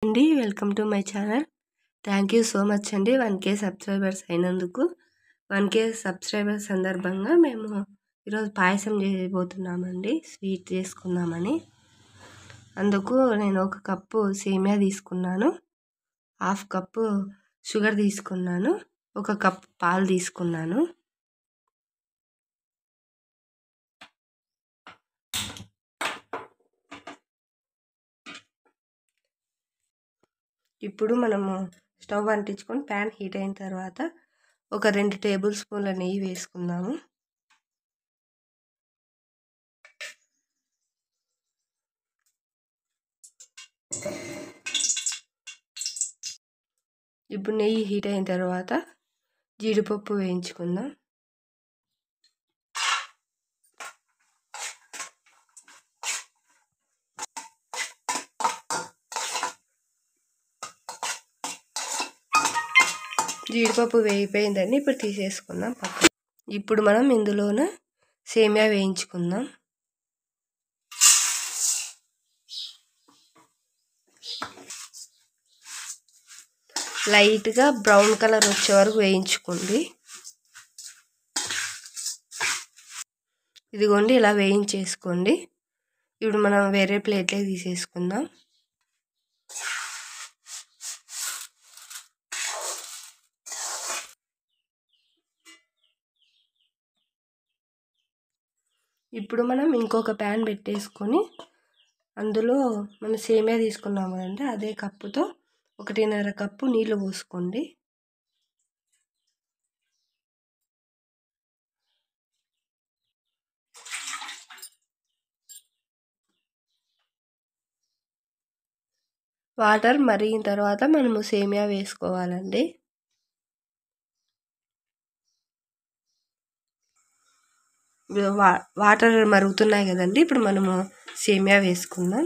అండి welcome to my channel. Thank you so much అండి 1K subscribers అయినందుకు. 1K subscribers సందర్భంగా మేము ఈరోజు పాయసం చేయబోతున్నామండి. స్వీట్ చేసుకుందామని. అందుకు నేను 1 కప్పు సేమియా తీసుకున్నాను, 1/2 కప్పు షుగర్ తీసుకున్నాను, 1 కప్పు పాలు తీసుకున్నాను. ఇప్పుడు మనము స్టవ్ అంటించుకొని ప్యాన్ హీట్ అయిన తర్వాత 2 టేబుల్ స్పూన్ల నెయ్యి వేసుకుందాము. ఇప్పుడు నెయ్యి హీట్ అయిన తర్వాత జీడిపప్పు వేయించుకుందాం. జీడిపప్పు వేగిపోయిందండి. ఇప్పుడు తీసేసుకుందాం పక్కన. ఇప్పుడు మనం ఇందులోనే సేమియా వేయించుకుందాం. లైట్గా బ్రౌన్ కలర్ వచ్చే వరకు వేయించుకోండి. ఇదిగోండి ఇలా వేయించేసుకోండి. ఇప్పుడు మనం వేరే ప్లేట్లోకి తీసేసుకుందాం. ఇప్పుడు మనం ఇంకొక ప్యాన్ పెట్టేసుకొని అందులో మనం సేమియా తీసుకున్నాము కదండి, అదే కప్పుతో 1.5 కప్పు నీళ్ళు పోసుకోండి. వాటర్ మరిగిన తర్వాత మనము సేమియా వేసుకోవాలండి. వాటర్ మరుగుతున్నాయి కదండి, ఇప్పుడు మనము సేమియా వేసుకుందాం.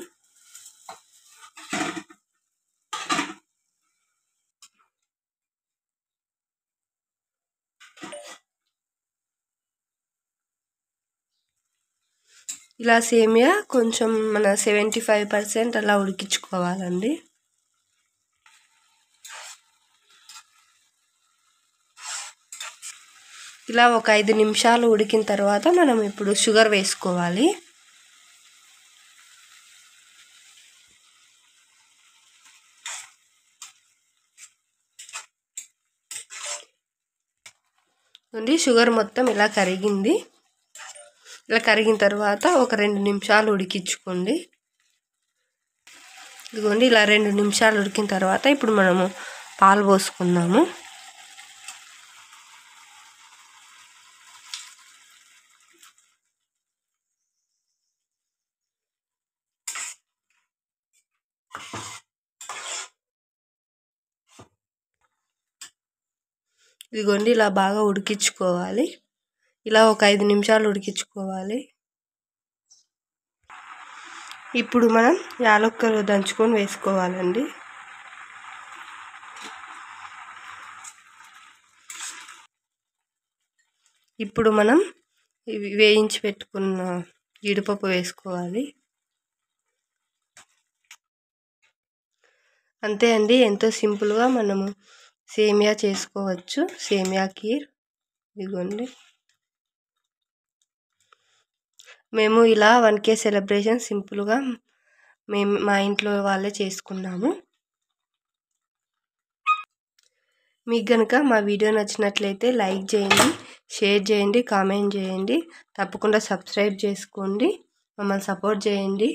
ఇలా సేమియా కొంచెం మన 75% అలా ఉడికించుకోవాలండి. ఇలా ఒక 5 నిమిషాలు ఉడికిన తర్వాత మనం ఇప్పుడు షుగర్ వేసుకోవాలి. షుగర్ మొత్తం ఇలా కరిగింది. ఇలా కరిగిన తర్వాత ఒక 2 నిమిషాలు ఉడికించుకోండి. ఇదిగోండి ఇలా 2 నిమిషాలు ఉడికిన తర్వాత ఇప్పుడు మనము పాలు పోసుకుందాము. ఇదిగోండి ఇలా బాగా ఉడికించుకోవాలి. ఇలా ఒక 5 నిమిషాలు ఉడికించుకోవాలి. ఇప్పుడు మనం యాలక్కలు దంచుకొని వేసుకోవాలండి. ఇప్పుడు మనం వేయించి పెట్టుకున్న జీడిపప్పు వేసుకోవాలి. అంతే అండి, ఎంతో సింపుల్గా మనము సేమియా చేసుకోవచ్చు, సేమియా ఖీర్. ఇదిగోండి మేము ఇలా 1K సెలబ్రేషన్ సింపుల్గా మా ఇంట్లో వాళ్ళే చేసుకున్నాము. మీకు కనుక మా వీడియో నచ్చినట్లయితే లైక్ చేయండి, షేర్ చేయండి, కామెంట్ చేయండి. తప్పకుండా సబ్స్క్రైబ్ చేసుకోండి, మమ్మల్ని సపోర్ట్ చేయండి.